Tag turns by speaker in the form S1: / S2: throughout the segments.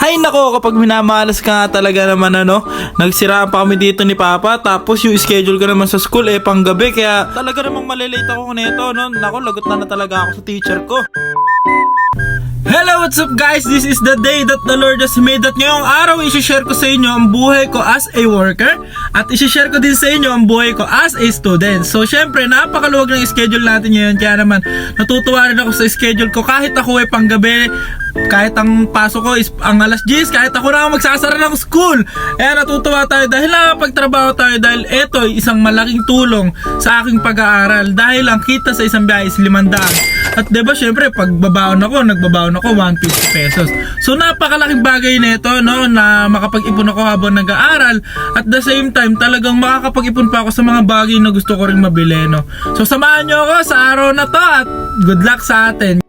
S1: Hay nako, kapag minamalas ka nga talaga naman nagsiraan pa kami dito ni Papa, tapos yung schedule ko naman sa school panggabi, kaya talaga namang malilate ako nito Nako, lagot na talaga ako sa teacher ko. Hello, what's up guys? This is the day that the Lord has made. At ngayong araw, isi-share ko sa inyo ang buhay ko as a worker at isi-share ko din sa inyo ang buhay ko as a student. So syempre, napakaluwag ng schedule natin ngayon, kaya naman natutuwa rin ako sa schedule ko kahit ako panggabi, kahit ang pasok ko is ang alas 10, kahit ako na magsasara ng school. Natutuwa tayo dahil nakapagtrabaho tayo, dahil ito ay isang malaking tulong sa aking pag-aaral, dahil ang kita sa isang biyahe is 500. At diba syempre, pag nagbabaon ako 150 pesos. So napakalaking bagay nito na makapag-ipon ako habang nag-aaral, at the same time talagang makakapag-ipon pa ako sa mga bagay na gusto ko ring mabili So samahan nyo ako sa araw na to at good luck sa atin.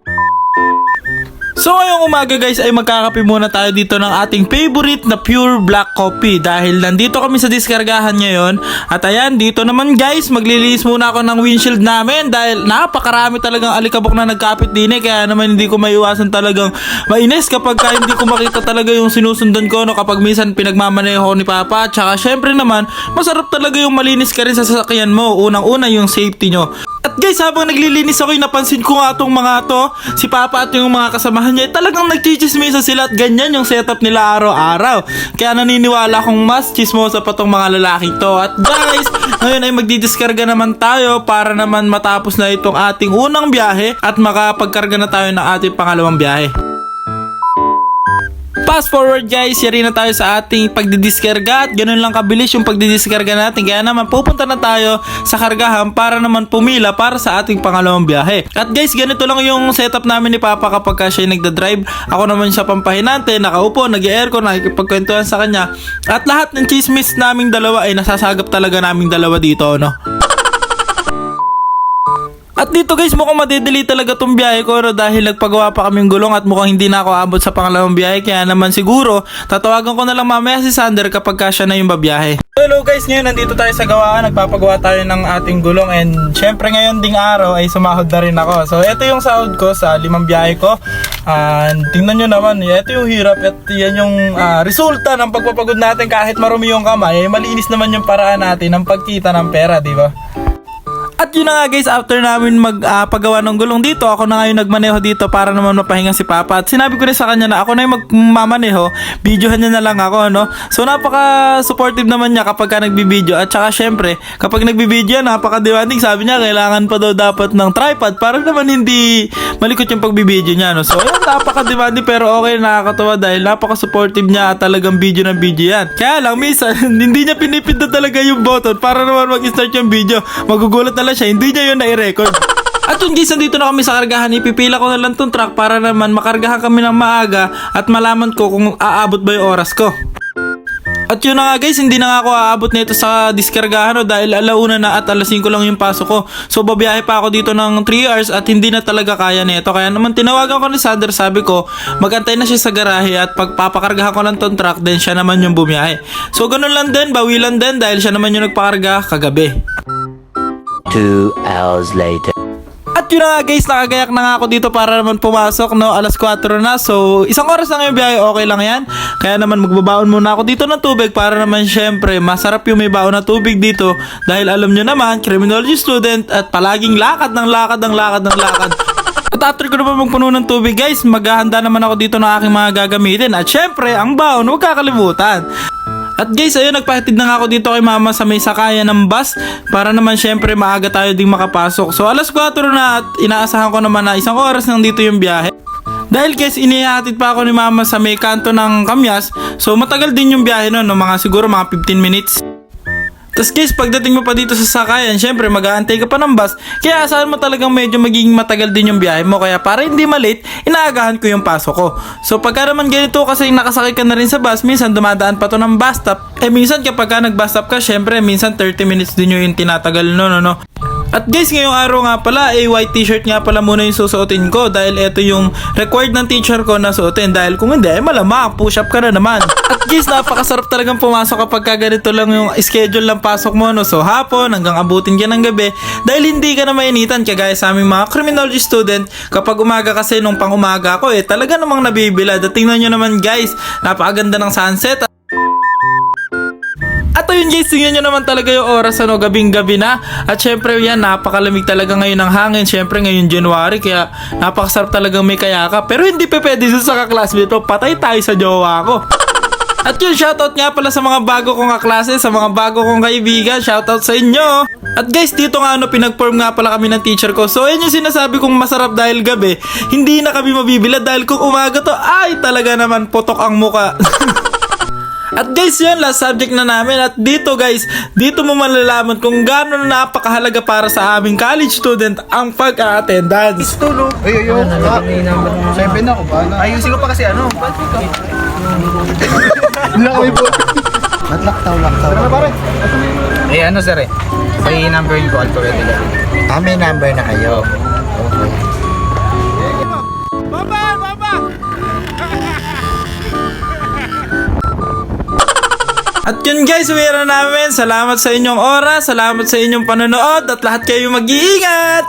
S1: So ngayong umaga guys ay magkakape muna tayo dito ng ating favorite na pure black coffee, dahil nandito kami sa diskargahan ngayon. At ayan, dito naman guys, maglilinis muna ako ng windshield namin dahil napakarami talagang alikabok na nagkapit din kaya naman hindi ko maiwasan talagang mainis kapag hindi ko makita talaga yung sinusundan ko kapag minsan pinagmamaneho ko ni Papa. Tsaka syempre naman, masarap talaga yung malinis ka rin sa sasakyan mo. Unang-una yung safety nyo. At guys, habang naglilinis ako, napansin ko nga itong mga si Papa at yung mga kasamahan niya, talagang nagchichismisa sila at ganyan yung setup nila araw-araw. Kaya naniniwala akong mas chismosa pa tong mga lalaki to. At guys, ngayon ay magdidiskarga naman tayo para naman matapos na itong ating unang biyahe at makapagkarga na tayo ng ating pangalawang biyahe. Fast forward guys, yari na tayo sa ating pagdidiskarga at ganun lang kabilis yung pagdidiskarga natin. Kaya naman pupunta na tayo sa kargahan para naman pumila para sa ating pangalawang biyahe. At guys, ganito lang yung setup namin ni Papa kapag siya nagda-drive. Ako naman siya pampahinante, nakaupo, nag-aircon, nakikipagkwentuhan sa kanya. At lahat ng chismis naming dalawa ay nasasagap talaga naming dalawa dito At dito guys, mukhang madidili talaga tong biyahe ko dahil nagpagawa pa kaming gulong at mukhang hindi na ako abot sa pangalawang biyahe. Kaya naman siguro, tatawagan ko na lang mamaya si Sander kapag siya na yung babiyahe. Hello guys, ngayon nandito tayo sa gawaan. Nagpapagawa tayo ng ating gulong, and syempre ngayon ding araw ay sumahod na rin ako. So ito yung sahod ko sa 5 biyahe ko. Tingnan nyo naman, ito yung hirap at yan yung resulta ng pagpapagod natin. Kahit marumi yung kamay, malinis naman yung paraan natin ng pagkita ng pera, di ba? At yun na nga guys, after namin magpagawa ng gulong dito, ako na ngayon nagmaneho dito para naman mapahinga si Papa. At sinabi ko rin sa kanya na ako na yung magmamaneho, videohan niya na lang ako So napaka supportive naman niya kapag nagbibideo. At saka syempre, kapag nagbibideo, napaka demanding. Sabi niya, kailangan pa daw dapat ng tripod para naman hindi malikot yung pagbibideo niya So ayun, napaka demanding pero okay, nakakatawa dahil napaka supportive niya at talagang video ng video yan. Kaya lang minsan, hindi niya pinipindot talaga yung button para naman mag-start yung video. Magugulat na siya, hindi niya yun na-record. At yun guys, nandito na kami sa kargahan. Ipipila ko na lang tong truck para naman makargahan kami ng maaga at malaman ko kung aabot ba yung oras ko. At yun na nga guys, hindi na nga ako aabot nito sa diskargahan dahil alauna na at alas 5 lang yung pasok ko. So babiyahe pa ako dito ng 3 hours at hindi na talaga kaya nito. Kaya naman tinawagan ko ni Sander, sabi ko magantay na siya sa garahe at pagpapakargahan ko lang tong truck, then siya naman yung bumiyahe. So ganun lang din, bawi lang din dahil siya naman yung nagpakarga kagabi.
S2: 2 hours later.
S1: At yun na nga guys, nakagayak na nga ako dito para naman pumasok alas 4 na. So isang oras lang yung biyahe, okay lang yan. Kaya naman magbabaon muna ako dito ng tubig para naman syempre masarap yung may baon na tubig dito. Dahil alam nyo naman, criminology student at palaging lakad ng lakad. At after ko naman magpuno ng tubig guys, maghahanda naman ako dito ng aking mga gagamitin. At syempre, ang baon, huwag kakalimutan. At guys, ayun, nagpahatid na nga ako dito kay Mama sa may sakayan ng bus para naman syempre maaga tayo ding makapasok. So alas 4 na at inaasahan ko naman na isang oras nang dito yung biyahe. Dahil guys, inihatid pa ako ni Mama sa may kanto ng Kamyas, so matagal din yung biyahe mga siguro mga 15 minutes. Tapos guys, pagdating mo pa dito sa sakayan, syempre mag-aantay ka pa ng bus. Kaya asahan mo talagang medyo magiging matagal din yung biyahe mo. Kaya para hindi malate, inaagahan ko yung pasok ko. So pagka naman ganito kasi nakasakay ka na rin sa bus, minsan dumadaan pa to ng bus stop. Minsan kapag nag-bus stop ka, syempre minsan 30 minutes din yung tinatagal At guys, ngayong araw nga pala, white t-shirt nga pala muna yung susuotin ko dahil ito yung required ng teacher ko na suotin dahil kung hindi, malamang push up ka na naman. At guys, napakasarap talagang pumasok kapag ganito lang yung schedule ng pasok mo, no? So hapon hanggang abutin ka ng gabi dahil hindi ka na mainitan kagaya sa aming mga criminology student. Kapag umaga kasi nung pang umaga ako talaga namang nabibilad. At tingnan nyo naman guys, napakaganda ng sunset. At ayun guys, tingnan nyo naman talaga yung oras, gabing gabi na. At syempre yan, napakalamig talaga ngayon ng hangin. Syempre ngayon January, kaya napakasarap talagang may kayakap. Pero hindi pa pwede sa kaklasmate ko, patay tayo sa jowa ko. At yun, shoutout nga pala sa mga bago kong kaklase, sa mga bago kong kaibigan, shoutout sa inyo. At guys, dito nga pinag-form nga pala kami ng teacher ko. So yun yung sinasabi kong masarap dahil gabi, hindi na kami mabibilad dahil kung umaga to, ay talaga naman putok ang muka. At guys, yun, last subject na namin. At dito guys, dito mo malalaman kung gaano na napakahalaga para sa aming college student ang pag-attendance.
S3: Tulog. Ay, ayo. 7 na ako ba? Ayusin ko pa kasi ano. Wala kami po. Laktaw. Ano pare?
S4: Eh ano sir eh, may number yung call ko ready lang.
S3: May number na kayo. Okay.
S1: At yun guys, uwi na namin. Salamat sa inyong oras, salamat sa inyong panonood at lahat kayo mag-iingat!